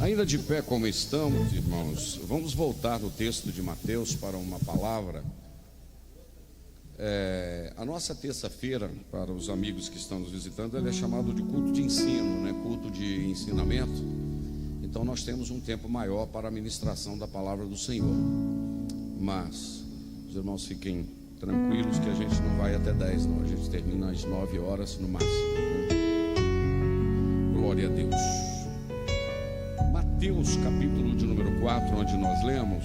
Ainda de pé como estamos, irmãos, vamos voltar no texto de Mateus para uma palavra. A nossa terça-feira, para os amigos que estão nos visitando, ele é chamado de culto de ensino, né? Culto de ensinamento. Então nós temos um tempo maior para a ministração da palavra do Senhor. Mas os irmãos fiquem tranquilos que a gente não vai até 10, não. A gente termina às 9 horas no máximo, né? Glória a Deus. Mateus capítulo de número 4, onde nós lemos,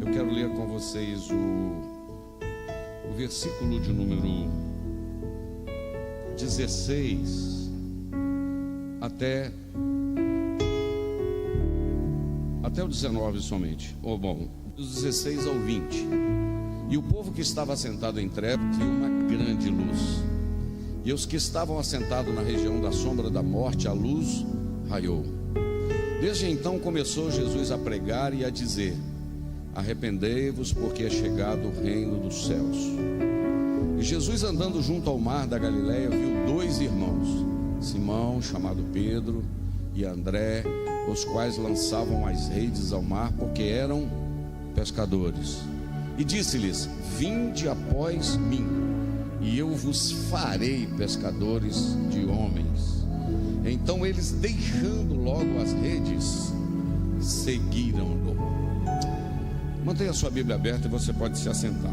eu quero ler com vocês o versículo de número 16 até o 19 somente, ou bom, dos 16 ao 20. E o povo que estava assentado em trevas viu uma grande luz, e os que estavam assentados na região da sombra da morte, a luz raiou. Desde então começou Jesus a pregar e a dizer: arrependei-vos, porque é chegado o reino dos céus. E Jesus, andando junto ao mar da Galileia, viu dois irmãos, Simão, chamado Pedro, e André, os quais lançavam as redes ao mar, porque eram pescadores. E disse-lhes: vinde após mim, e eu vos farei pescadores de homens. Então eles, deixando logo as redes, seguiram-no. Mantenha a sua Bíblia aberta e você pode se assentar.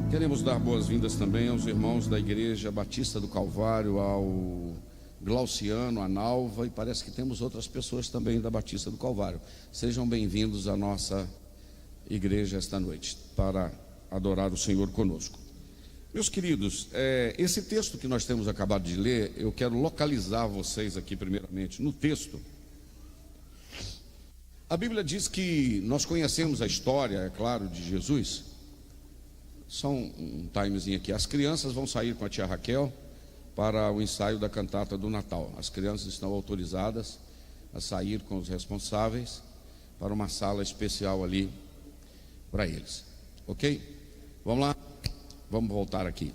Queremos dar boas-vindas também aos irmãos da Igreja Batista do Calvário, ao Glauciano, a Nalva, e parece que temos outras pessoas também da Batista do Calvário. Sejam bem-vindos à nossa igreja esta noite, para adorar o Senhor conosco. Meus queridos, esse texto que nós temos acabado de ler, eu quero localizar vocês aqui primeiramente no texto. A Bíblia diz que nós conhecemos a história, é claro, de Jesus. Só um timezinho aqui. As crianças vão sair com a tia Raquel para o ensaio da cantata do Natal. As crianças estão autorizadas a sair com os responsáveis para uma sala especial ali para eles. Ok? Vamos lá? Vamos voltar aqui.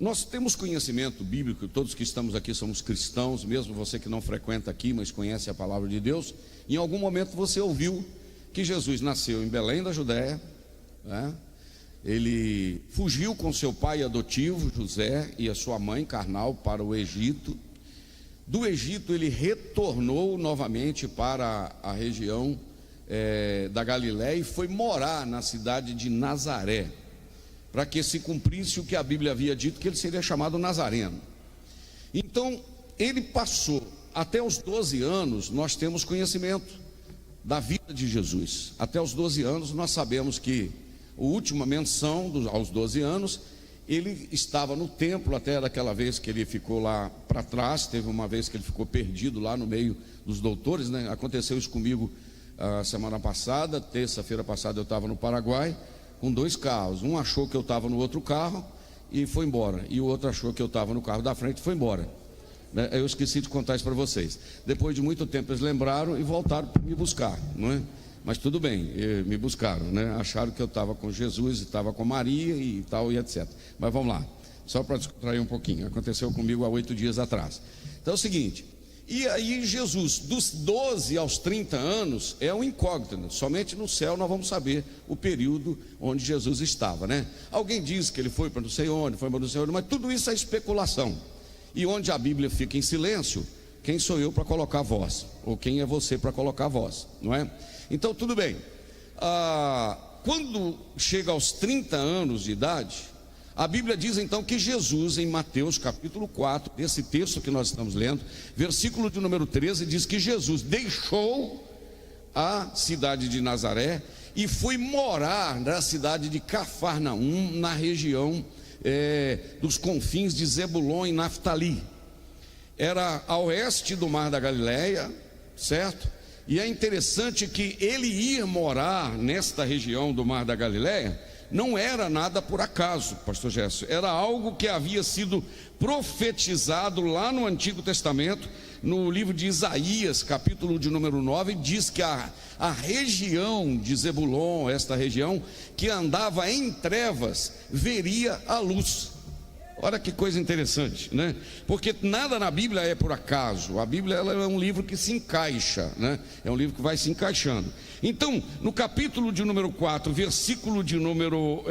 Nós temos conhecimento bíblico, todos que estamos aqui somos cristãos, mesmo você que não frequenta aqui, mas conhece a palavra de Deus. Em algum momento você ouviu que Jesus nasceu em Belém da Judéia, né? Ele fugiu com seu pai adotivo, José, e a sua mãe carnal para o Egito. Do Egito ele retornou novamente para a região da Galiléia e foi morar na cidade de Nazaré, para que se cumprisse o que a Bíblia havia dito, que ele seria chamado Nazareno. Então ele passou até os 12 anos. Nós temos conhecimento da vida de Jesus. Até os 12 anos nós sabemos que a última menção aos 12 anos, ele estava no templo, até daquela vez que ele ficou lá para trás. Teve uma vez que ele ficou perdido lá no meio dos doutores, né? Aconteceu isso comigo a semana passada, terça-feira passada eu estava no Paraguai com 2 carros. Um achou que eu estava no outro carro e foi embora, e o outro achou que eu estava no carro da frente e foi embora, né? Eu esqueci de contar isso para vocês. Depois de muito tempo eles lembraram e voltaram para me buscar, não é? Mas tudo bem, me buscaram, né? Acharam que eu estava com Jesus e estava com Maria e tal e etc. Mas vamos lá, só para descontrair um pouquinho. Aconteceu comigo há 8 dias atrás. Então é o seguinte: e aí Jesus, dos 12 aos 30 anos, é um incógnito. Somente no céu nós vamos saber o período onde Jesus estava, né? Alguém diz que ele foi para não sei onde, foi para não sei onde, mas tudo isso é especulação. E onde a Bíblia fica em silêncio, quem sou eu para colocar a voz? Ou quem é você para colocar a voz, não é? Então tudo bem. Quando chega aos 30 anos de idade, a Bíblia diz então que Jesus, em Mateus capítulo 4, esse texto que nós estamos lendo, versículo de número 13, diz que Jesus deixou a cidade de Nazaré e foi morar na cidade de Cafarnaum, na região dos confins de Zebulon e Naftali. Era a oeste do mar da Galileia, certo? E é interessante que ele ir morar nesta região do mar da Galileia não era nada por acaso, pastor Gerson. Era algo que havia sido profetizado lá no Antigo Testamento, no livro de Isaías, capítulo de número 9, diz que a região de Zebulon, esta região que andava em trevas, veria a luz. Olha que coisa interessante, né? Porque nada na Bíblia é por acaso. A Bíblia, ela é um livro que se encaixa, né? É um livro que vai se encaixando. Então, no capítulo de número 4, versículo de número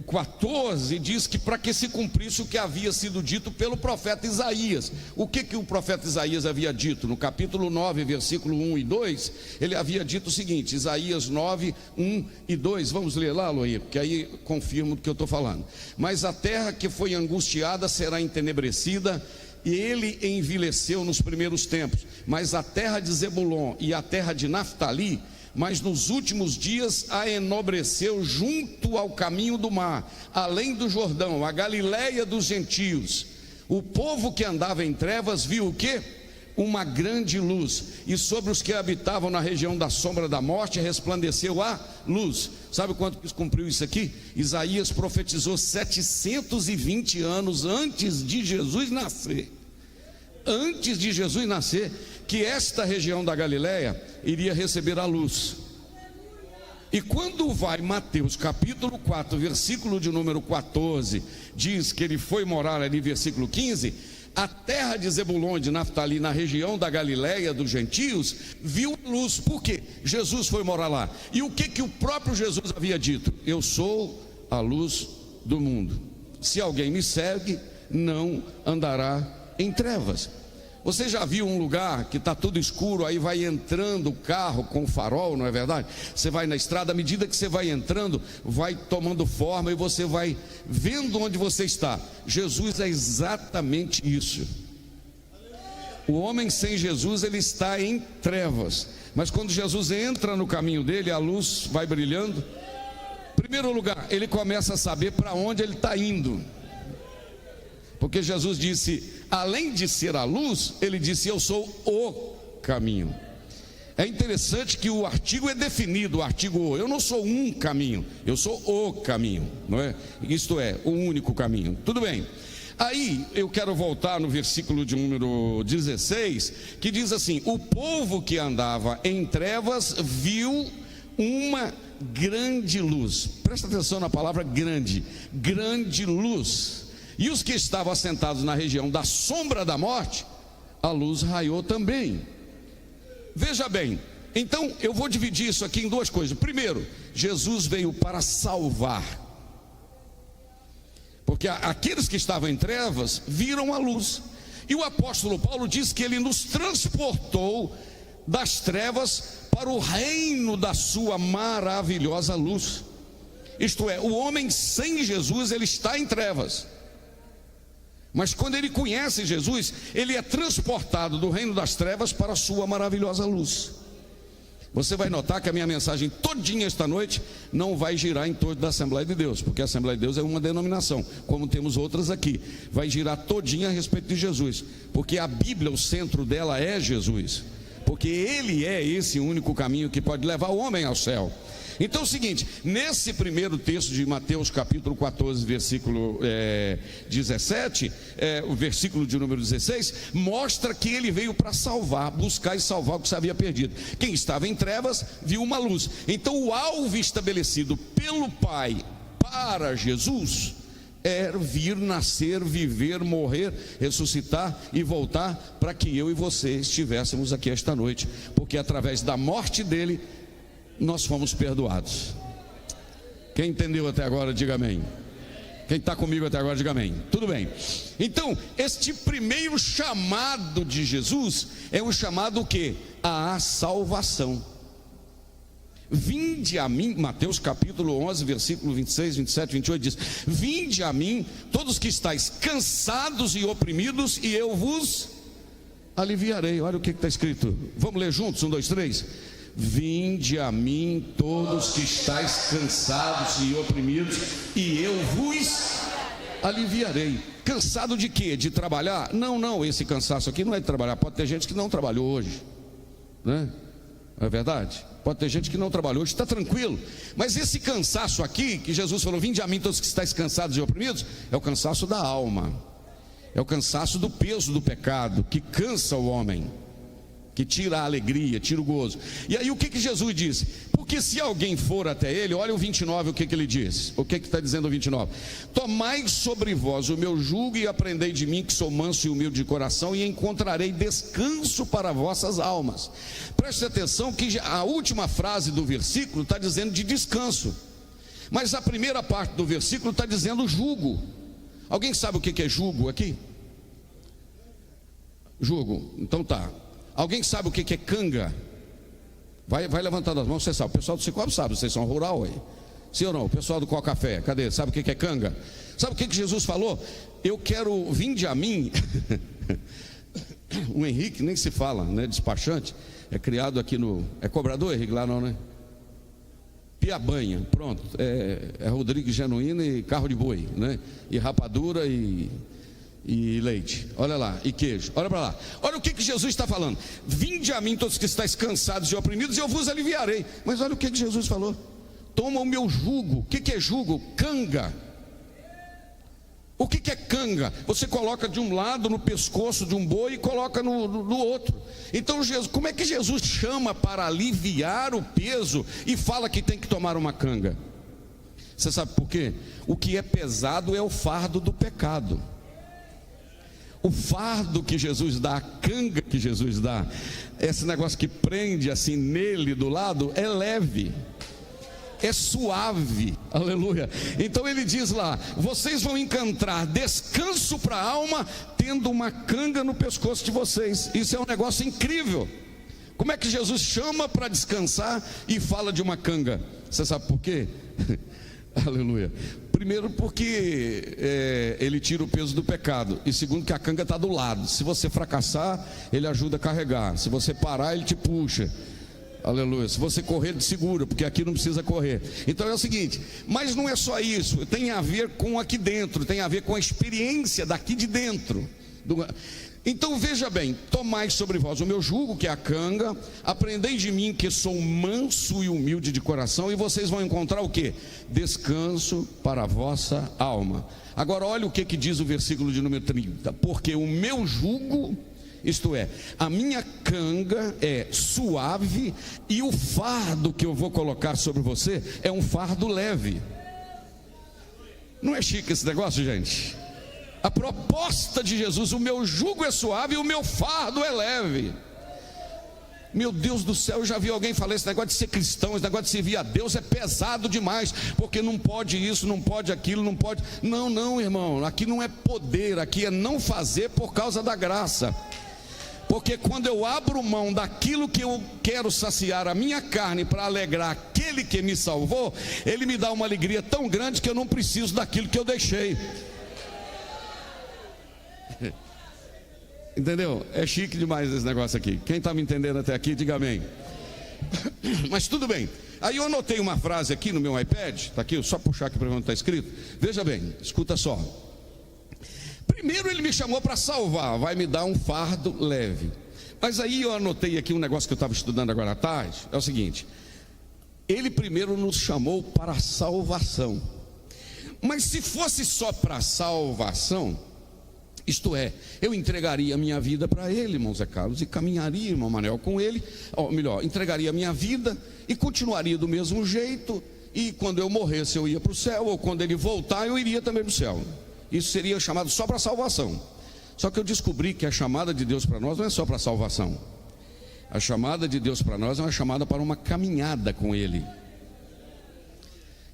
14, diz que para que se cumprisse o que havia sido dito pelo profeta Isaías. O que o profeta Isaías havia dito? No capítulo 9, versículo 1 e 2, ele havia dito o seguinte, Isaías 9, 1 e 2, vamos ler lá, Aloí, porque aí confirmo o que eu estou falando. Mas a terra que foi angustiada será entenebrecida, e ele envileceu nos primeiros tempos, mas a terra de Zebulon e a terra de Naftali, mas nos últimos dias a enobreceu junto ao caminho do mar, além do Jordão, a Galiléia dos gentios. O povo que andava em trevas viu o quê? Uma grande luz, e sobre os que habitavam na região da sombra da morte resplandeceu a luz. Sabe quanto que cumpriu isso aqui? Isaías profetizou 720 anos antes de Jesus nascer. Antes de Jesus nascer, que esta região da Galiléia iria receber a luz. E quando vai Mateus capítulo 4, versículo de número 14, diz que ele foi morar ali, versículo 15, a terra de Zebulon e de Naftali, na região da Galiléia dos gentios, viu luz. Por quê? Jesus foi morar lá. E o que o próprio Jesus havia dito? Eu sou a luz do mundo. Se alguém me segue, não andará em trevas. Você já viu um lugar que está tudo escuro, aí vai entrando o carro com farol, não é verdade? Você vai na estrada, à medida que você vai entrando, vai tomando forma e você vai vendo onde você está. Jesus é exatamente isso. O homem sem Jesus, ele está em trevas, mas quando Jesus entra no caminho dele, a luz vai brilhando. Em primeiro lugar, ele começa a saber para onde ele está indo. Porque Jesus disse, além de ser a luz, ele disse, eu sou o caminho. É interessante que o artigo é definido, o artigo o. Eu não sou um caminho, eu sou o caminho, não é? Isto é, o único caminho. Tudo bem. Aí eu quero voltar no versículo de número 16, que diz assim, o povo que andava em trevas viu uma grande luz. Presta atenção na palavra grande, grande luz. E os que estavam assentados na região da sombra da morte, a luz raiou também. Veja bem, então eu vou dividir isso aqui em duas coisas. Primeiro, Jesus veio para salvar, porque aqueles que estavam em trevas viram a luz. E o apóstolo Paulo diz que ele nos transportou das trevas para o reino da sua maravilhosa luz. Isto é, o homem sem Jesus, ele está em trevas. Mas quando ele conhece Jesus, ele é transportado do reino das trevas para a sua maravilhosa luz. Você vai notar que a minha mensagem todinha esta noite não vai girar em torno da Assembleia de Deus, porque a Assembleia de Deus é uma denominação, como temos outras aqui. Vai girar todinha a respeito de Jesus, porque a Bíblia, o centro dela é Jesus, porque Ele é esse único caminho que pode levar o homem ao céu. Então é o seguinte, nesse primeiro texto de Mateus capítulo 14, versículo 17, o versículo de número 16, mostra que ele veio para salvar, buscar e salvar o que se havia perdido. Quem estava em trevas viu uma luz. Então o alvo estabelecido pelo Pai para Jesus é vir, nascer, viver, morrer, ressuscitar e voltar para que eu e você estivéssemos aqui esta noite, porque através da morte dele nós fomos perdoados. Quem entendeu até agora, diga amém. Quem está comigo até agora, diga amém. Tudo bem. Então, este primeiro chamado de Jesus é um chamado o quê? A salvação. Vinde a mim, Mateus capítulo 11, versículo 26, 27, 28 diz: vinde a mim, todos que estáis cansados e oprimidos, e eu vos aliviarei. Olha o que está escrito. Vamos ler juntos, 1, 2, 3. Vinde a mim todos que estáis cansados e oprimidos, e eu vos aliviarei. Cansado de quê? De trabalhar? Não, esse cansaço aqui não é de trabalhar. Pode ter gente que não trabalhou hoje, né? Não é verdade? Pode ter gente que não trabalhou hoje, está tranquilo. Mas esse cansaço aqui, que Jesus falou, vinde a mim todos que estáis cansados e oprimidos, é o cansaço da alma. É o cansaço do peso do pecado, que cansa o homem. que tira a alegria, tira o gozo. E aí o que Jesus disse? Porque se alguém for até ele, olha o 29, o que ele diz? O que está dizendo o 29? Tomai sobre vós o meu jugo e aprendei de mim, que sou manso e humilde de coração, e encontrarei descanso para vossas almas. Preste atenção que a última frase do versículo está dizendo de descanso, mas a primeira parte do versículo está dizendo jugo. Alguém sabe o que é jugo aqui? Jugo, então tá. Alguém sabe o que é canga? Vai levantando as mãos, você sabe. O pessoal do Cicobi sabe, vocês são rural aí. Sim ou não? O pessoal do Coca Café, cadê? Sabe o que é canga? Sabe o que Jesus falou? Eu quero, vinde a mim. O Henrique nem se fala, né? Despachante. É criado aqui no... É cobrador, Henrique, lá não, né? Piabanha, pronto. É Rodrigues Genuíno e carro de boi, né? E rapadura e leite, olha lá, e queijo, olha para lá. Olha o que Jesus está falando: vinde a mim todos que estáis cansados e oprimidos, e eu vos aliviarei. Mas olha o que Jesus falou: toma o meu jugo. O que é jugo? Canga. O que é canga? Você coloca de um lado no pescoço de um boi e coloca no outro. Então Jesus, como é que Jesus chama para aliviar o peso e fala que tem que tomar uma canga? Você sabe por quê? O que é pesado é o fardo do pecado. O fardo que Jesus dá, a canga que Jesus dá, esse negócio que prende assim nele do lado, é leve, é suave, aleluia. Então ele diz lá: vocês vão encontrar descanso para a alma, tendo uma canga no pescoço de vocês. Isso é um negócio incrível. Como é que Jesus chama para descansar e fala de uma canga? Você sabe por quê? Aleluia. Primeiro porque ele tira o peso do pecado. E segundo que a canga está do lado. Se você fracassar, ele ajuda a carregar. Se você parar, ele te puxa. Aleluia. Se você correr, ele te segura, porque aqui não precisa correr. Então é o seguinte, mas não é só isso. Tem a ver com aqui dentro, tem a ver com a experiência daqui de dentro. Então veja bem: tomai sobre vós o meu jugo, que é a canga, aprendei de mim, que sou manso e humilde de coração, e vocês vão encontrar o que? Descanso para a vossa alma. Agora olha o que diz o versículo de número 30: porque o meu jugo, isto é, a minha canga é suave, e o fardo que eu vou colocar sobre você é um fardo leve. Não é chique esse negócio, gente? A proposta de Jesus: o meu jugo é suave e o meu fardo é leve. Meu Deus do céu, eu já vi alguém falar: esse negócio de ser cristão, esse negócio de servir a Deus é pesado demais, porque não pode isso, não pode aquilo, não pode. Não, irmão, aqui não é poder, aqui é não fazer por causa da graça. Porque quando eu abro mão daquilo que eu quero saciar a minha carne para alegrar aquele que me salvou, ele me dá uma alegria tão grande que eu não preciso daquilo que eu deixei. Entendeu? É chique demais esse negócio aqui. Quem está me entendendo até aqui, diga amém. Mas tudo bem. Aí eu anotei uma frase aqui no meu iPad. Está aqui, só puxar aqui para ver onde está escrito. Veja bem, escuta só. Primeiro ele me chamou para salvar, vai me dar um fardo leve. Mas aí eu anotei aqui um negócio que eu estava estudando agora à tarde. É o seguinte: ele primeiro nos chamou para a salvação. Mas se fosse só para a salvação, isto é, eu entregaria a minha vida para ele, irmão Zé Carlos, e caminharia, irmão Manel, com ele. Ou melhor, entregaria a minha vida e continuaria do mesmo jeito. E quando eu morresse eu ia para o céu, ou quando ele voltar eu iria também para o céu. Isso seria chamado só para salvação. Só que eu descobri que a chamada de Deus para nós não é só para salvação. A chamada de Deus para nós é uma chamada para uma caminhada com ele.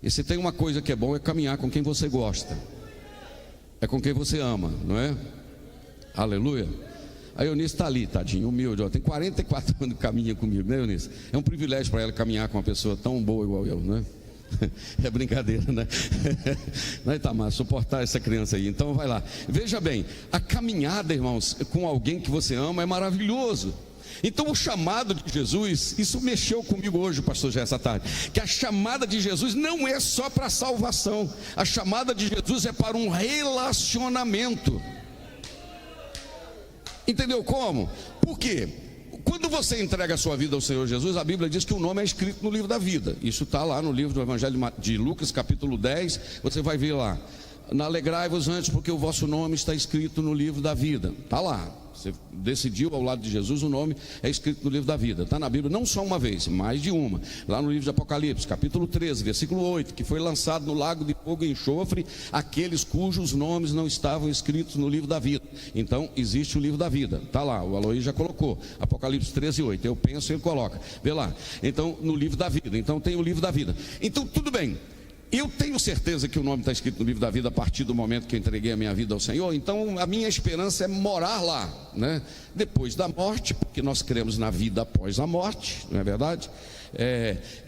E se tem uma coisa que é bom, é caminhar com quem você gosta, é com quem você ama, não é? Aleluia. A Eunice está ali, tadinho, humilde, ó, tem 44 anos que caminha comigo, né, Eunice? É um privilégio para ela caminhar com uma pessoa tão boa igual eu, não é? É brincadeira, né? Não é, Tamar, suportar essa criança aí. Então vai lá. Veja bem, a caminhada, irmãos, com alguém que você ama é maravilhoso. Então o chamado de Jesus, isso mexeu comigo hoje, pastor Jé, essa tarde, que a chamada de Jesus não é só para salvação. A chamada de Jesus é para um relacionamento. Entendeu como? Por quê? Quando você entrega a sua vida ao Senhor Jesus, a Bíblia diz que o nome é escrito no livro da vida. Isso está lá no livro do Evangelho de Lucas, capítulo 10, você vai ver lá. Alegrai-vos antes, porque o vosso nome está escrito no livro da vida. Está lá. Você decidiu ao lado de Jesus, o nome é escrito no livro da vida. Está na Bíblia não só uma vez, mais de uma. Lá no livro de Apocalipse, capítulo 13, versículo 8, que foi lançado no lago de fogo e enxofre aqueles cujos nomes não estavam escritos no livro da vida. Então existe o livro da vida. Está lá, o Aloí já colocou. Apocalipse 13, 8. Eu penso e ele coloca. Vê lá. Então, no livro da vida. Então tem o livro da vida. Então tudo bem. Eu tenho certeza que o nome está escrito no livro da vida a partir do momento que eu entreguei a minha vida ao Senhor. Então a minha esperança é morar lá, né? Depois da morte, porque nós cremos na vida após a morte, não é verdade?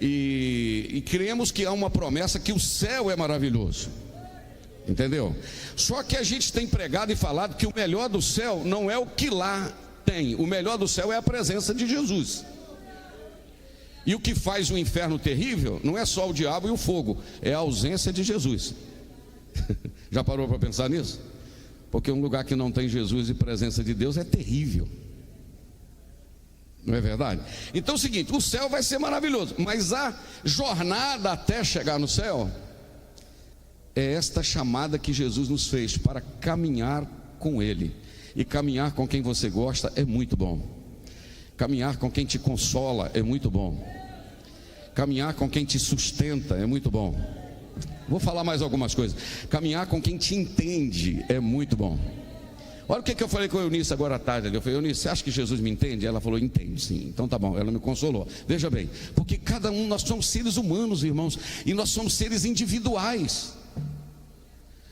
E cremos que há uma promessa que o céu é maravilhoso, entendeu? Só que a gente tem pregado e falado que o melhor do céu não é o que lá tem. O melhor do céu é a presença de Jesus. E o que faz o inferno terrível não é só o diabo e o fogo, é a ausência de Jesus. Já parou para pensar nisso? Porque um lugar que não tem Jesus e presença de Deus é terrível. Não é verdade? Então é o seguinte, o céu vai ser maravilhoso, mas a jornada até chegar no céu é esta chamada que Jesus nos fez para caminhar com Ele. E caminhar com quem você gosta é muito bom. Caminhar com quem te consola é muito bom. Caminhar com quem te sustenta é muito bom. Vou falar mais algumas coisas. Caminhar com quem te entende é muito bom. Olha o que eu falei com a Eunice agora à tarde. Eu falei: Eunice, você acha que Jesus me entende? Ela falou: entende sim. Então tá bom, ela me consolou. Veja bem, porque cada um, nós somos seres humanos, irmãos, e nós somos seres individuais.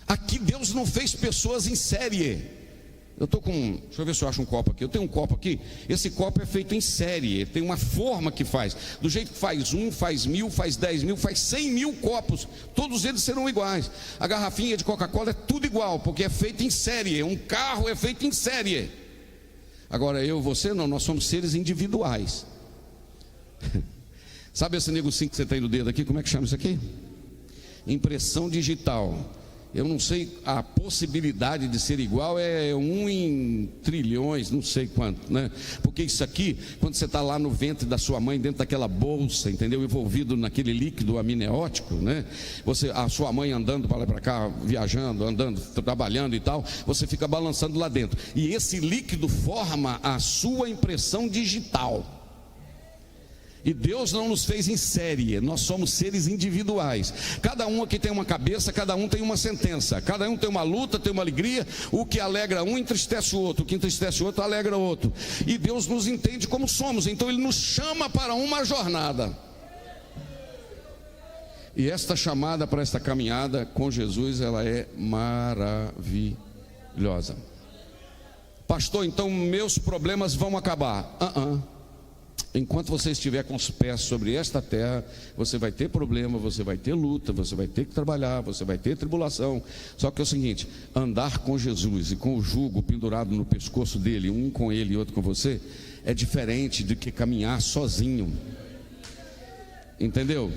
Aqui Deus não fez pessoas em série. Eu estou com, deixa eu ver se eu acho um copo aqui. Eu tenho um copo aqui. Esse copo é feito em série. Tem uma forma que faz. Do jeito que faz 1, faz 1000, faz 10.000, faz 100.000 copos. Todos eles serão iguais. A garrafinha de Coca-Cola é tudo igual, porque é feito em série. Um carro é feito em série. Agora eu e você não, nós somos seres individuais. Sabe esse negocinho que você tem no dedo aqui? Como é que chama isso aqui? Impressão digital. Eu não sei, a possibilidade de ser igual é 1 em trilhões, não sei quanto, né? Porque isso aqui, quando você está lá no ventre da sua mãe, dentro daquela bolsa, entendeu? Envolvido naquele líquido amniótico, né? A sua mãe andando para lá e para cá, viajando, andando, trabalhando e tal, você fica balançando lá dentro. E esse líquido forma a sua impressão digital. E Deus não nos fez em série, nós somos seres individuais. Cada um aqui tem uma cabeça, cada um tem uma sentença, cada um tem uma luta, tem uma alegria. O que alegra um entristece o outro, o que entristece o outro alegra o outro. E Deus nos entende como somos, então Ele nos chama para uma jornada. E esta chamada para esta caminhada com Jesus, ela é maravilhosa. Pastor, então meus problemas vão acabar. Enquanto você estiver com os pés sobre esta terra, você vai ter problema, você vai ter luta, você vai ter que trabalhar, você vai ter tribulação. Só que é o seguinte, andar com Jesus e com o jugo pendurado no pescoço dele, um com ele e outro com você, é diferente do que caminhar sozinho. Entendeu?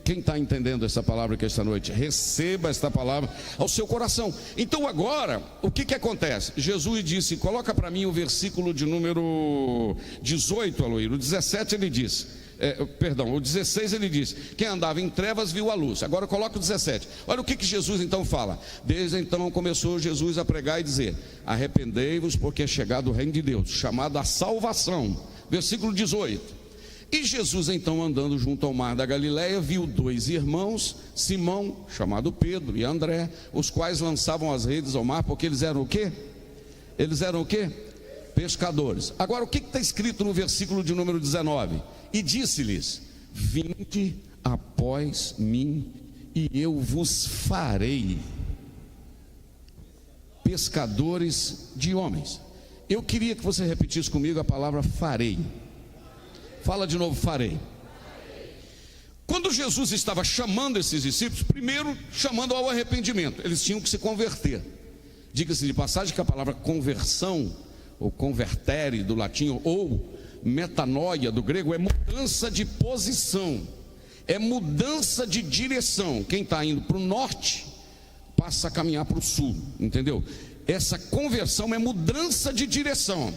Quem está entendendo essa palavra aqui esta noite? Receba esta palavra ao seu coração. Então agora, o que acontece? Jesus disse, coloca para mim o versículo de número 18, Aloíro. O 17 ele diz, o 16 ele diz, quem andava em trevas viu a luz. Agora coloca o 17. Olha o que Jesus então fala. Desde então começou Jesus a pregar e dizer, arrependei-vos porque é chegado o reino de Deus, chamado a salvação. Versículo 18. E Jesus então andando junto ao mar da Galileia, viu 2 irmãos, Simão, chamado Pedro, e André, os quais lançavam as redes ao mar, porque eles eram o quê? Eles eram o quê? Pescadores. Agora o que está escrito no versículo de número 19? E disse-lhes, vinde após mim, e eu vos farei pescadores de homens. Eu queria que você repetisse comigo a palavra farei. Fala de novo, farei. Quando Jesus estava chamando esses discípulos, primeiro chamando ao arrependimento, eles tinham que se converter. Diga-se de passagem que a palavra conversão, ou convertere do latim, ou metanoia do grego, é mudança de posição, é mudança de direção. Quem está indo para o norte, passa a caminhar para o sul, entendeu? Essa conversão é mudança de direção.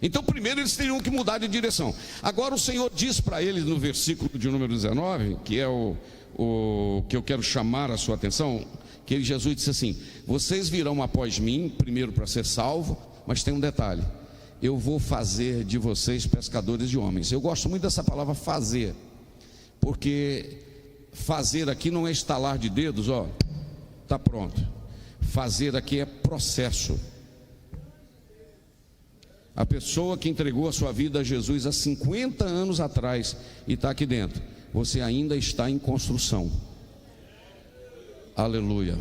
Então primeiro eles teriam que mudar de direção. Agora o Senhor diz para eles no versículo de número 19, que é o que eu quero chamar a sua atenção, que Jesus disse assim: vocês virão após mim, primeiro para ser salvo, mas tem um detalhe: eu vou fazer de vocês pescadores de homens. Eu gosto muito dessa palavra fazer, porque fazer aqui não é estalar de dedos, ó, está pronto. Fazer aqui é processo. A pessoa que entregou a sua vida a Jesus há 50 anos atrás e está aqui dentro, você ainda está em construção. Aleluia,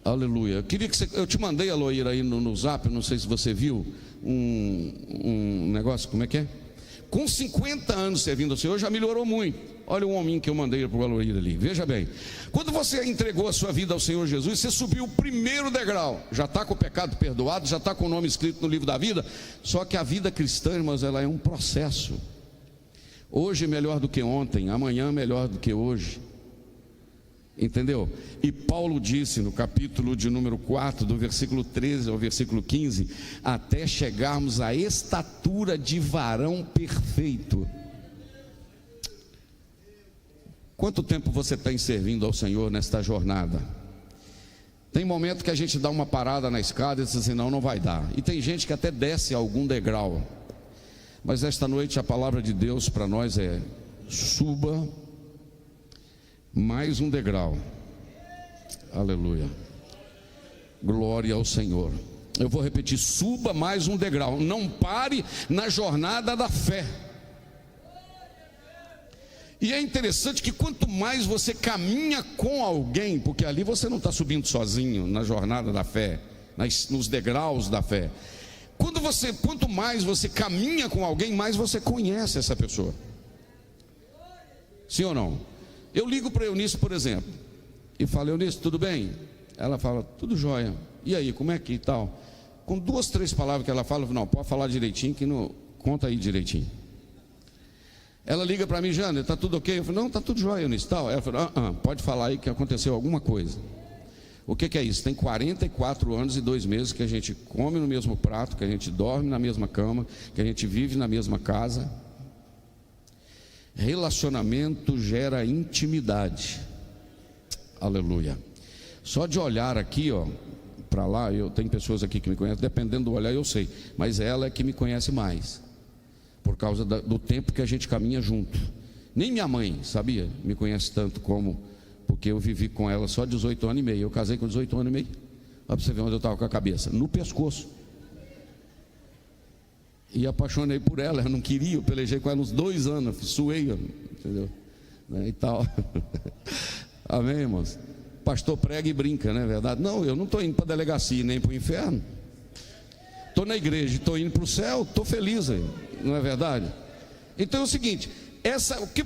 aleluia. Queria que eu te mandei, Aloíra, aí no zap, não sei se você viu, um negócio, como é que é? Com 50 anos servindo ao Senhor, já melhorou muito. Olha o hominho que eu mandei para o Aloíra ali, veja bem. Quando você entregou a sua vida ao Senhor Jesus, você subiu o primeiro degrau, já está com o pecado perdoado, já está com o nome escrito no livro da vida. Só que a vida cristã, irmãos, ela é um processo. Hoje é melhor do que ontem, amanhã é melhor do que hoje. Entendeu? E Paulo disse no capítulo de número 4, do versículo 13 ao versículo 15: até chegarmos à estatura de varão perfeito. Quanto tempo você tem servindo ao Senhor nesta jornada? Tem momento que a gente dá uma parada na escada e diz assim: não vai dar. E tem gente que até desce algum degrau. Mas esta noite a palavra de Deus para nós é: suba mais um degrau. Aleluia, glória ao Senhor. Eu vou repetir: suba mais um degrau. Não pare na jornada da fé. E é interessante que quanto mais você caminha com alguém, porque ali você não está subindo sozinho na jornada da fé, nos degraus da fé. Quanto mais você caminha com alguém, mais você conhece essa pessoa. Sim ou não? Eu ligo para a Eunice, por exemplo, e falo: Eunice, tudo bem? Ela fala: tudo jóia. E aí, como é que e tal? Com 2, 3 palavras que ela fala, eu falo: não, pode falar direitinho, que não, conta aí direitinho. Ela liga para mim: Jânio, está tudo ok? Eu falo: não, está tudo jóia, Eunice, tal. Ela fala: pode falar aí que aconteceu alguma coisa. O que é isso? Tem 44 anos e 2 meses que a gente come no mesmo prato, que a gente dorme na mesma cama, que a gente vive na mesma casa. Relacionamento gera intimidade. Aleluia. Só de olhar aqui, ó, para lá, eu tenho pessoas aqui que me conhecem, dependendo do olhar eu sei, mas ela é que me conhece mais, por causa do tempo que a gente caminha junto. Nem minha mãe, sabia, me conhece tanto como, porque eu vivi com ela só 18 anos e meio. Eu casei com 18 anos e meio. Olha para você ver onde eu estava com a cabeça: no pescoço. E apaixonei por ela, eu não queria, eu pelejei com ela uns 2 anos, suei, entendeu? E tal. Amém, irmãos? Pastor prega e brinca, não é verdade? Não, eu não estou indo para a delegacia nem para o inferno. Estou na igreja, estou indo para o céu, estou feliz aí, não é verdade? Então é o seguinte: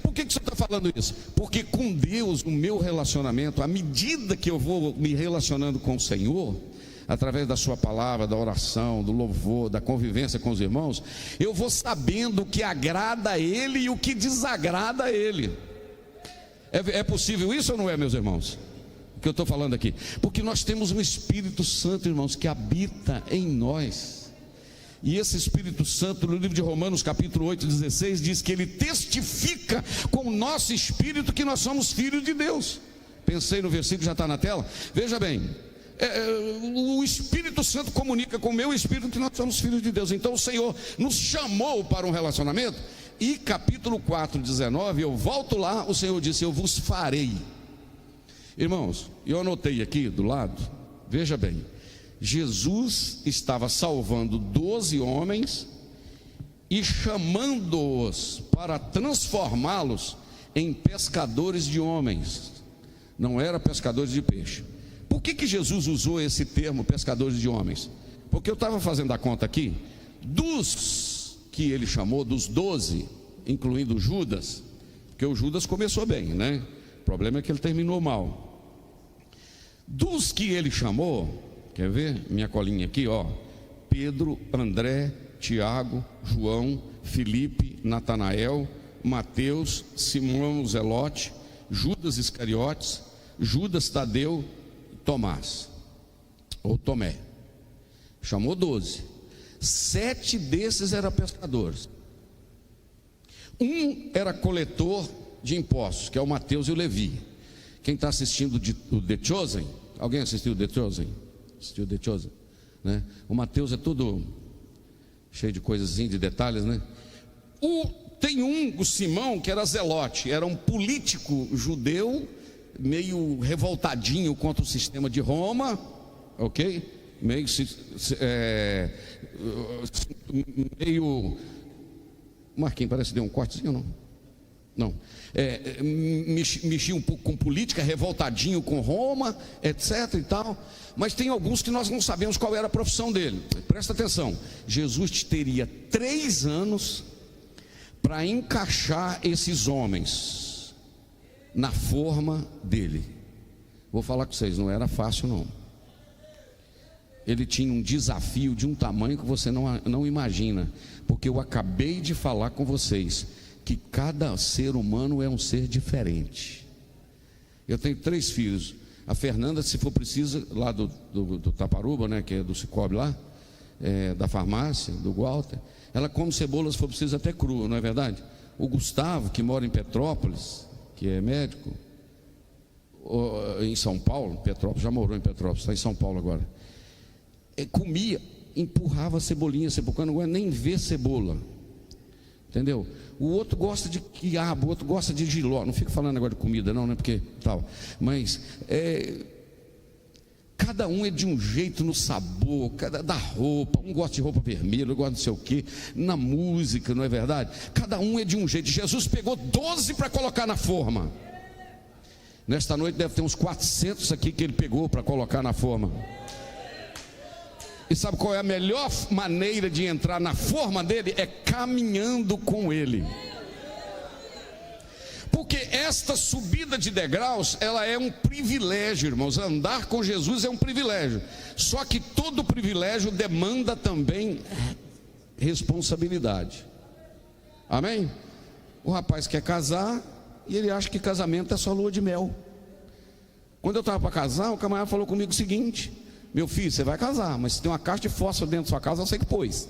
por que você está falando isso? Porque com Deus, no meu relacionamento, à medida que eu vou me relacionando com o Senhor, através da sua palavra, da oração, do louvor, da convivência com os irmãos, eu vou sabendo o que agrada a Ele e o que desagrada a Ele. É possível isso ou não é, meus irmãos? O que eu estou falando aqui? Porque nós temos um Espírito Santo, irmãos, que habita em nós. E esse Espírito Santo, no livro de Romanos capítulo 8, 16, diz que ele testifica com o nosso espírito que nós somos filhos de Deus. Pensei no versículo, já está na tela. Veja bem, o Espírito Santo comunica com o meu espírito que nós somos filhos de Deus. Então o Senhor nos chamou para um relacionamento. E capítulo 4, 19, eu volto lá, o Senhor disse: eu vos farei. Irmãos, eu anotei aqui do lado, veja bem, Jesus estava salvando 12 homens e chamando-os para transformá-los em pescadores de homens. Não era pescadores de peixe. Por que Jesus usou esse termo, pescadores de homens? Porque eu estava fazendo a conta aqui, dos que ele chamou, dos 12, incluindo Judas, porque o Judas começou bem, né? O problema é que ele terminou mal. Dos que ele chamou, quer ver? Minha colinha aqui, ó: Pedro, André, Tiago, João, Filipe, Natanael, Mateus, Simão Zelote, Judas Iscariotes, Judas Tadeu, Tomás, ou Tomé. Chamou 12. 7 desses eram pescadores. Um era coletor de impostos, que é o Mateus e o Levi. Quem está assistindo o The Chosen, Alguém assistiu The Chosen? Assistiu The Chosen, né? O Mateus é todo cheio de coisas, de detalhes, né? Tem o Simão, que era zelote, era um político judeu, meio revoltadinho contra o sistema de Roma, ok? Meio Marquinhos, parece que deu um cortezinho, não, mexia um pouco com política, revoltadinho com Roma, etc e tal. Mas tem alguns que nós não sabemos qual era a profissão dele. Presta atenção, Jesus teria 3 anos para encaixar esses homens na forma dele. Vou falar com vocês, não era fácil não. Ele tinha um desafio de um tamanho que você não imagina, porque eu acabei de falar com vocês que cada ser humano é um ser diferente. Eu tenho 3 filhos. A Fernanda, se for preciso, lá do Taparuba, né, que é do Cicobi lá, da farmácia, do Walter, ela come cebola se for preciso até crua, não é verdade? O Gustavo, que mora em Petrópolis, que é médico, em São Paulo, Petrópolis, já morou em Petrópolis, está em São Paulo agora, comia, empurrava a cebolinha, porque não aguenta nem ver cebola, entendeu? O outro gosta de quiabo, o outro gosta de jiló. Não fico falando agora de comida não, né? Porque tal. Mas cada um é de um jeito no sabor, da roupa. Um gosta de roupa vermelha, outro gosta de não sei o quê. Na música, não é verdade? Cada um é de um jeito. Jesus pegou 12 para colocar na forma. Nesta noite deve ter uns 400 aqui que ele pegou para colocar na forma. E sabe qual é a melhor maneira de entrar na forma dele? É caminhando com ele. Porque esta subida de degraus, ela é um privilégio, irmãos. Andar com Jesus é um privilégio. Só que todo privilégio demanda também responsabilidade. Amém? O rapaz quer casar e ele acha que casamento é só lua de mel. Quando eu estava para casar, o camarada falou comigo o seguinte: meu filho, você vai casar, mas se tem uma caixa de fósforo dentro da sua casa, você que pôs.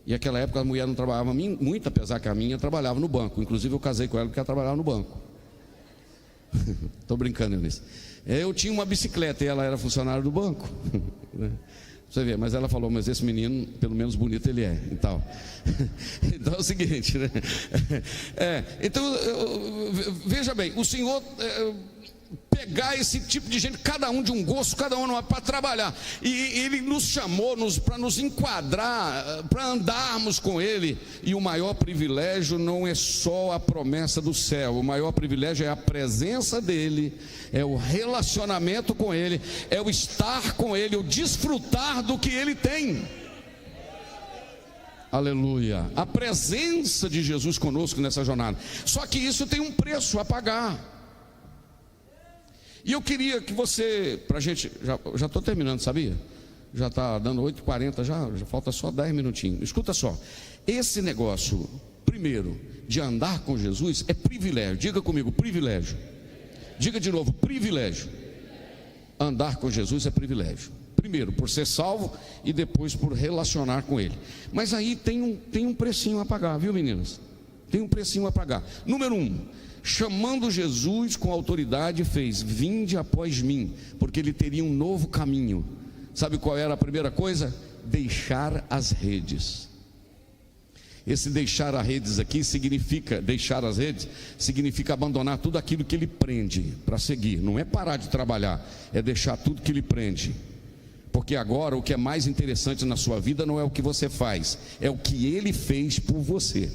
E naquela época a mulher não trabalhava muito, apesar que a minha trabalhava no banco. Inclusive eu casei com ela porque ela trabalhava no banco. Estou brincando nisso. Eu tinha uma bicicleta e ela era funcionária do banco. Você vê, mas ela falou: mas esse menino, pelo menos bonito ele é, e tal. Então é o seguinte, né? Então, veja bem, o Senhor pegar esse tipo de gente, cada um de um gosto, cada um para trabalhar, e Ele nos chamou para nos enquadrar, para andarmos com Ele. E o maior privilégio não é só a promessa do céu, o maior privilégio é a presença dEle, é o relacionamento com Ele, é o estar com Ele, o desfrutar do que Ele tem. Aleluia, a presença de Jesus conosco nessa jornada. Só que isso tem um preço a pagar. E eu queria que você, para a gente, já estou terminando, sabia? Já está dando 8h40, já falta só 10 minutinhos. Escuta só, esse negócio, primeiro, de andar com Jesus é privilégio. Diga comigo, privilégio. Diga de novo, privilégio. Andar com Jesus é privilégio. Primeiro, por ser salvo, e depois por relacionar com Ele. Mas aí tem um precinho a pagar, viu, meninas? Tem um precinho a pagar. Número 1, chamando Jesus com autoridade, fez: vinde após mim, porque ele teria um novo caminho. Sabe qual era a primeira coisa? Deixar as redes. Esse deixar as redes aqui significa, deixar as redes significa abandonar tudo aquilo que ele prende para seguir. Não é parar de trabalhar, é deixar tudo que ele prende. Porque agora o que é mais interessante na sua vida não é o que você faz, é o que ele fez por você.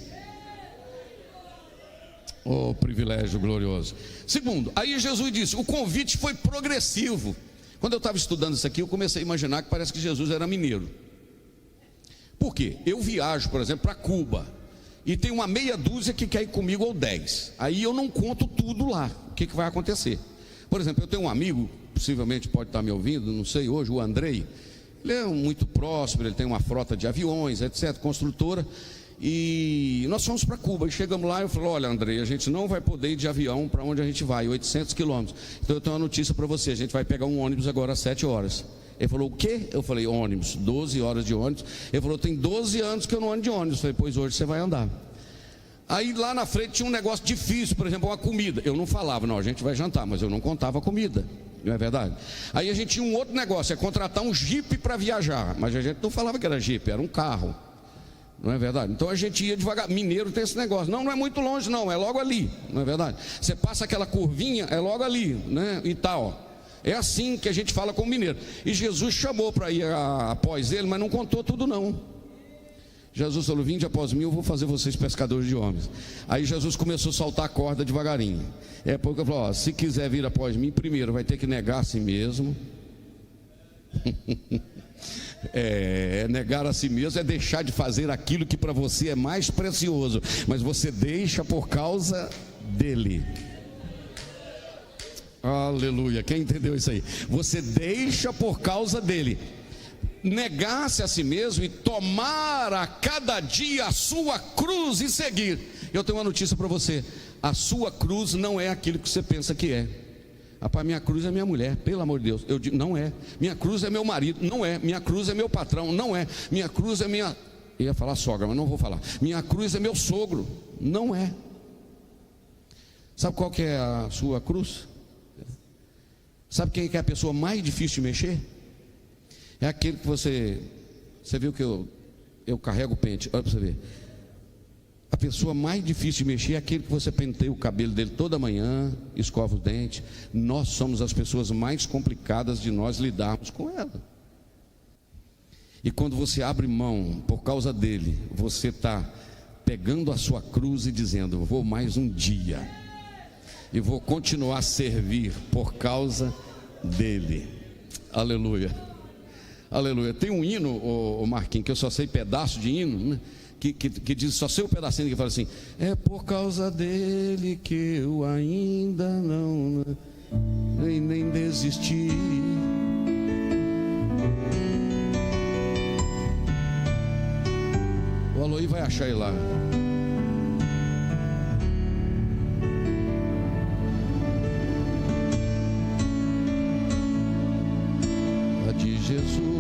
Oh, privilégio glorioso. Segundo, aí Jesus disse, o convite foi progressivo. Quando eu estava estudando isso aqui, eu comecei a imaginar que parece que Jesus era mineiro. Por quê? Eu viajo, por exemplo, para Cuba, e tem uma meia dúzia que quer ir comigo, ou 10. Aí eu não conto tudo lá, o que vai acontecer. Por exemplo, eu tenho um amigo, possivelmente pode estar me ouvindo, não sei hoje, o Andrei. Ele é muito próspero, ele tem uma frota de aviões, etc, construtora. E nós fomos para Cuba, e chegamos lá e eu falei: olha, Andrei, a gente não vai poder ir de avião para onde a gente vai, 800 quilômetros. Então eu tenho uma notícia para você, a gente vai pegar um ônibus agora às 7 horas. Ele falou: o quê? Eu falei: ônibus, 12 horas de ônibus. Ele falou: tem 12 anos que eu não ando de ônibus. Eu falei: pois hoje você vai andar. Aí lá na frente tinha um negócio difícil, por exemplo, uma comida. Eu não falava: não, a gente vai jantar, mas eu não contava a comida. não é verdade? Aí a gente tinha um outro negócio, é contratar um jipe para viajar, mas a gente não falava que era jipe, era um carro, não é verdade? Então a gente ia devagar. Mineiro tem esse negócio, não é muito longe não, é logo ali, não é verdade? Você passa aquela curvinha, é logo ali, né? E tal. É assim que a gente fala com o mineiro. E Jesus chamou para ir após ele, mas não contou tudo não. Jesus falou: vinde após mim, eu vou fazer vocês pescadores de homens. Aí Jesus começou a soltar a corda devagarinho. É porque ele falou: ó, se quiser vir após mim, primeiro vai ter que negar a si mesmo. Negar a si mesmo é deixar de fazer aquilo que para você é mais precioso, mas você deixa por causa dele. Aleluia, quem entendeu isso aí? Você deixa por causa dele. Negar-se a si mesmo e tomar a cada dia a sua cruz e seguir. Eu tenho uma notícia para você: a sua cruz não é aquilo que você pensa que é. Rapaz, minha cruz é minha mulher, pelo amor de Deus. Eu digo, não é. Minha cruz é meu marido, não é. Minha cruz é meu patrão, não é. Minha cruz é minha... Eu ia falar sogra, mas não vou falar. Minha cruz é meu sogro, não é. Sabe qual que é a sua cruz? Sabe quem que é a pessoa mais difícil de mexer? É aquele que você viu que eu carrego o pente, olha para você ver. A pessoa mais difícil de mexer é aquele que você penteia o cabelo dele toda manhã, escova os dentes. Nós somos as pessoas mais complicadas de nós lidarmos com ela. E quando você abre mão por causa dele, você está pegando a sua cruz e dizendo: vou mais um dia e vou continuar a servir por causa dele. Aleluia, aleluia. Tem um hino, o Marquinhos, que eu só sei pedaço de hino, né? Que diz, só sei um pedacinho, que fala assim: é por causa dele que eu ainda nem desisti. O Aloí vai achar ele lá. A de Jesus.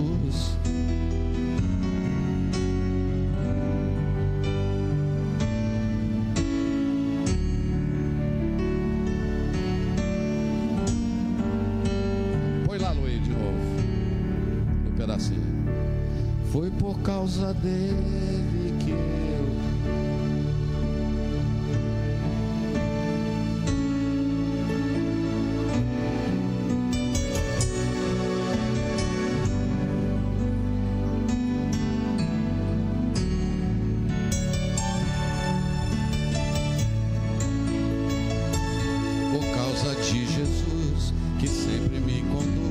Foi por causa dele que por causa de Jesus que sempre me conduz.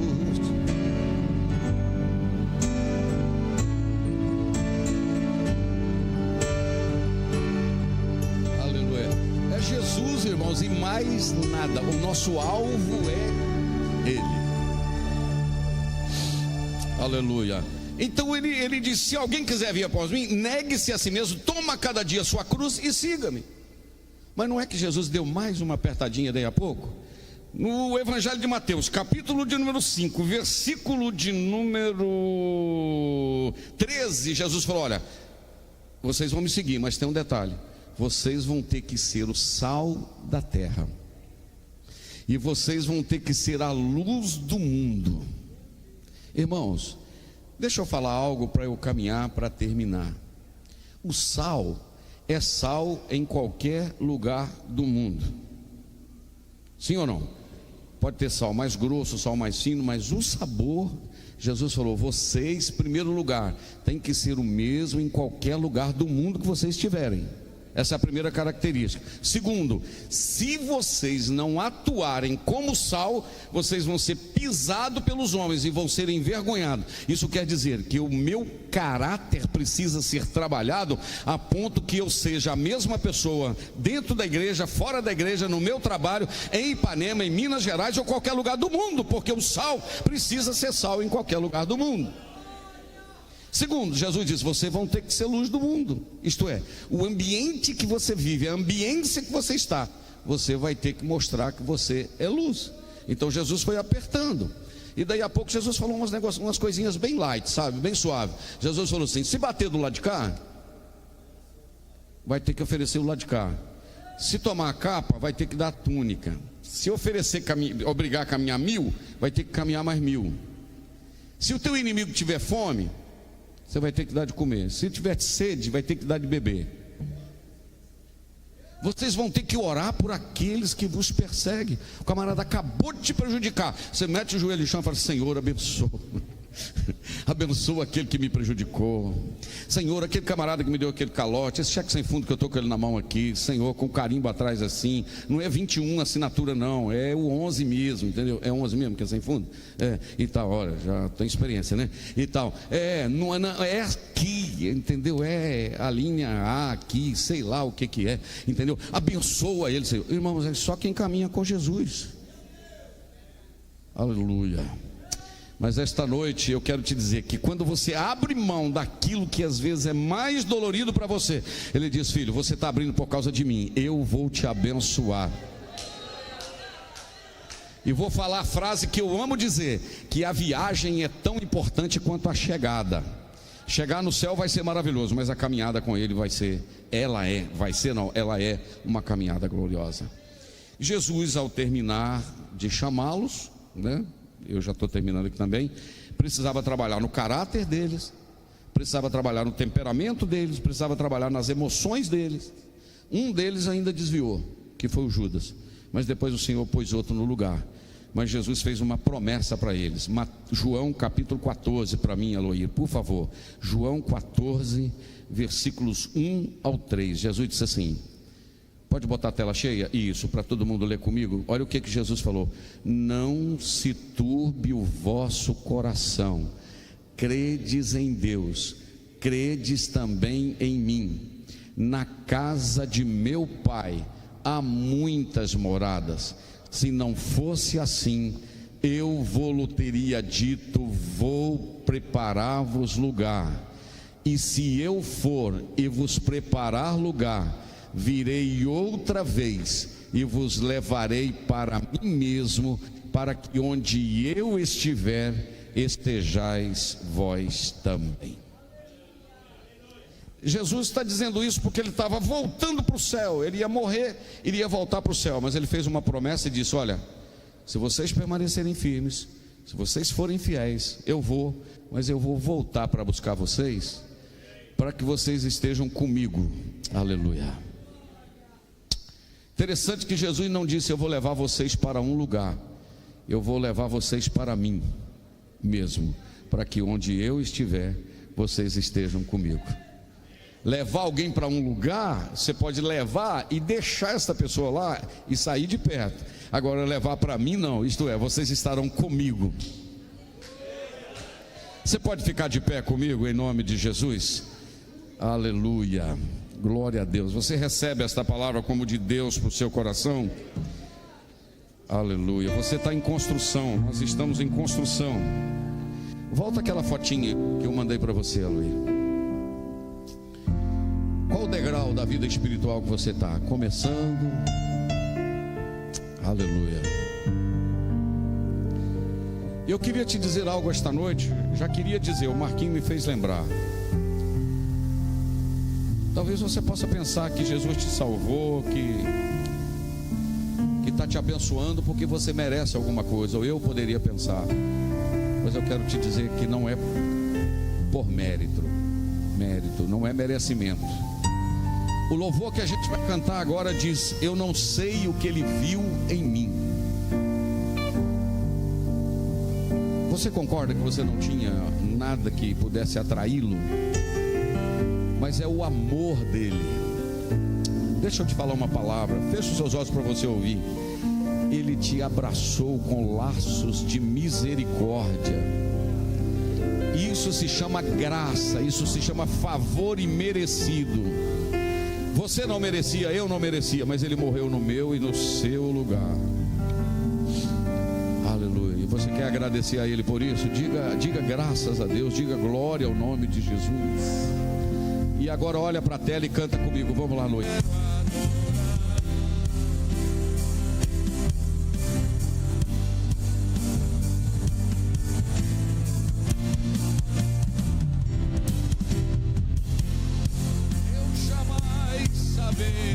Jesus, irmãos, e mais nada. O nosso alvo é Ele. Aleluia. Então ele diz: se alguém quiser vir após mim, negue-se a si mesmo, toma cada dia a sua cruz e siga-me. Mas não é que Jesus deu mais uma apertadinha daí a pouco? No Evangelho de Mateus, capítulo de número 5, versículo de número 13, Jesus falou: olha, vocês vão me seguir, mas tem um detalhe: vocês vão ter que ser o sal da terra, e vocês vão ter que ser a luz do mundo. Irmãos, deixa eu falar algo para eu caminhar para terminar. O sal é sal em qualquer lugar do mundo. Sim ou não? Pode ter sal mais grosso, sal mais fino, mas o sabor, Jesus falou: vocês, em primeiro lugar, tem que ser o mesmo em qualquer lugar do mundo que vocês estiverem. Essa é a primeira característica. Segundo, se vocês não atuarem como sal, vocês vão ser pisados pelos homens e vão ser envergonhados. Isso quer dizer que o meu caráter precisa ser trabalhado a ponto que eu seja a mesma pessoa dentro da igreja, fora da igreja, no meu trabalho, em Ipanema, em Minas Gerais ou qualquer lugar do mundo, porque o sal precisa ser sal em qualquer lugar do mundo. Segundo, Jesus disse: vocês vão ter que ser luz do mundo. Isto é, o ambiente que você vive, a ambiência que você está, você vai ter que mostrar que você é luz. Então Jesus foi apertando. E daí a pouco Jesus falou umas coisinhas bem light, sabe, bem suave. Jesus falou assim: se bater do lado de cá, vai ter que oferecer o lado de cá. Se tomar a capa, vai ter que dar a túnica. Se oferecer obrigar a caminhar 1000, vai ter que caminhar mais 1000. Se o teu inimigo tiver fome, você vai ter que dar de comer. Se tiver sede, vai ter que dar de beber. Vocês vão ter que orar por aqueles que vos perseguem. O camarada acabou de te prejudicar. Você mete o joelho no chão e fala: Senhor, abençoa. Abençoa aquele que me prejudicou. Senhor, aquele camarada que me deu aquele calote, esse cheque sem fundo que eu estou com ele na mão aqui, Senhor, com carimbo atrás assim. Não é 21 assinatura não, é o 11 mesmo, entendeu? É 11 mesmo que é sem fundo? E tal, olha, já tem experiência, né? E tal, não é aqui, entendeu? É a linha A aqui, sei lá o que é, entendeu? Abençoa ele, Senhor. Irmãos, é só quem caminha com Jesus. Aleluia. Mas esta noite eu quero te dizer que quando você abre mão daquilo que às vezes é mais dolorido para você, Ele diz: filho, você está abrindo por causa de mim, eu vou te abençoar. E vou falar a frase que eu amo dizer, que a viagem é tão importante quanto a chegada. Chegar no céu vai ser maravilhoso, mas a caminhada com Ele ela é uma caminhada gloriosa. Jesus, ao terminar de chamá-los, né? Eu já estou terminando aqui também. Precisava trabalhar no caráter deles, precisava trabalhar no temperamento deles, precisava trabalhar nas emoções deles. Um deles ainda desviou, que foi o Judas, mas depois o Senhor pôs outro no lugar. Mas Jesus fez uma promessa para eles. João capítulo 14, para mim, Aloir, por favor. João 14, versículos 1 ao 3. Jesus disse assim: pode botar a tela cheia? Isso, para todo mundo ler comigo. Olha o que Jesus falou: não se turbe o vosso coração, credes em Deus, credes também em mim. Na casa de meu Pai há muitas moradas. Se não fosse assim, eu vou-lhe teria dito: vou preparar-vos lugar. E se eu for e vos preparar lugar, virei outra vez e vos levarei para mim mesmo, para que onde eu estiver, estejais vós também. Jesus está dizendo isso porque ele estava voltando para o céu. Ele ia morrer, iria voltar para o céu, mas ele fez uma promessa e disse: olha, se vocês permanecerem firmes, se vocês forem fiéis, eu vou, mas eu vou voltar para buscar vocês, para que vocês estejam comigo. Aleluia. Interessante que Jesus não disse: eu vou levar vocês para um lugar, eu vou levar vocês para mim mesmo, para que onde eu estiver, vocês estejam comigo. Levar alguém para um lugar, você pode levar e deixar essa pessoa lá e sair de perto. Agora levar para mim não, isto é, vocês estarão comigo. Você pode ficar de pé comigo em nome de Jesus? Aleluia. Glória a Deus. Você recebe esta palavra como de Deus para o seu coração? Aleluia. Você está em construção. Nós estamos em construção. Volta aquela fotinha que eu mandei para você, Aloy. Qual o degrau da vida espiritual que você está? Começando. Aleluia. Eu queria te dizer algo esta noite. Já queria dizer, o Marquinhos me fez lembrar. Talvez você possa pensar que Jesus te salvou, que está te abençoando porque você merece alguma coisa, ou eu poderia pensar. Mas eu quero te dizer que não é por mérito, não é merecimento. O louvor que a gente vai cantar agora diz: eu não sei o que ele viu em mim. Você concorda que você não tinha nada que pudesse atraí-lo? Mas é o amor dele. Deixa eu te falar uma palavra. Fecha os seus olhos para você ouvir. Ele te abraçou com laços de misericórdia. Isso se chama graça. Isso se chama favor imerecido. Você não merecia, eu não merecia, mas ele morreu no meu e no seu lugar. Aleluia. E você quer agradecer a ele por isso? Diga graças a Deus. Diga glória ao nome de Jesus. E agora olha para a tela e canta comigo. Vamos lá, noite. Eu jamais saberei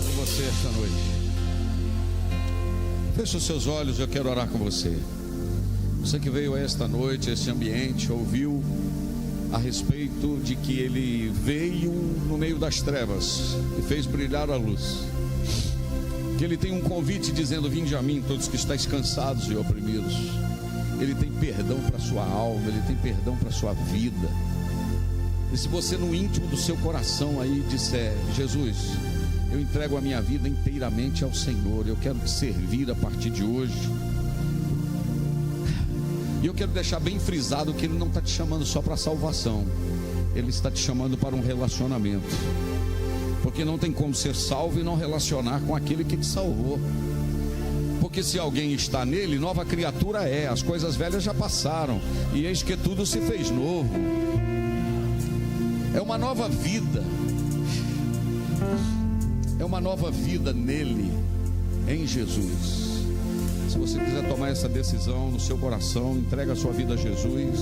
com você esta noite. Feche os seus olhos, eu quero orar com você. Você que veio esta noite, a este ambiente, ouviu a respeito de que ele veio no meio das trevas e fez brilhar a luz. Que ele tem um convite dizendo: vinde a mim, todos que estáis cansados e oprimidos. Ele tem perdão para a sua alma, ele tem perdão para a sua vida. E se você no íntimo do seu coração aí disser: Jesus, eu entrego a minha vida inteiramente ao Senhor, eu quero te servir a partir de hoje. E eu quero deixar bem frisado que Ele não está te chamando só para salvação, Ele está te chamando para um relacionamento. Porque não tem como ser salvo e não relacionar com aquele que te salvou. Porque se alguém está nele, nova criatura é, as coisas velhas já passaram, e eis que tudo se fez novo. É uma nova vida. É uma nova vida nele, em Jesus. Se você quiser tomar essa decisão no seu coração, entrega a sua vida a Jesus.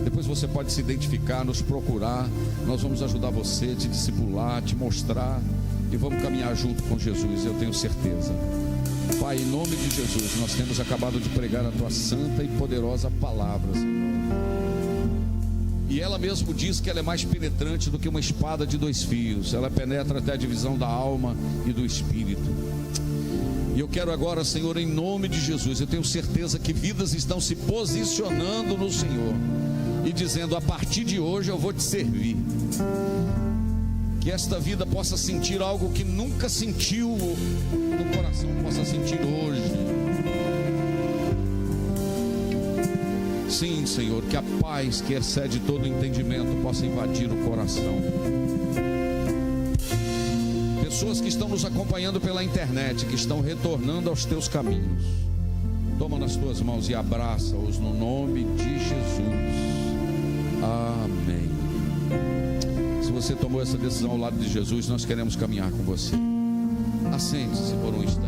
Depois você pode se identificar, nos procurar. Nós vamos ajudar você, te discipular, te mostrar. E vamos caminhar junto com Jesus, eu tenho certeza. Pai, em nome de Jesus, nós temos acabado de pregar a tua santa e poderosa palavra, Senhor. E ela mesmo diz que ela é mais penetrante do que uma espada de dois fios. Ela penetra até a divisão da alma e do espírito. E eu quero agora, Senhor, em nome de Jesus, eu tenho certeza que vidas estão se posicionando no Senhor e dizendo: a partir de hoje eu vou te servir. Que esta vida possa sentir algo que nunca sentiu no coração, possa sentir hoje. Sim, Senhor, que a paz que excede todo entendimento possa invadir o coração. Pessoas que estão nos acompanhando pela internet, que estão retornando aos teus caminhos, toma nas tuas mãos e abraça-os no nome de Jesus. Amém. Se você tomou essa decisão ao lado de Jesus, nós queremos caminhar com você. Assente-se por um instante.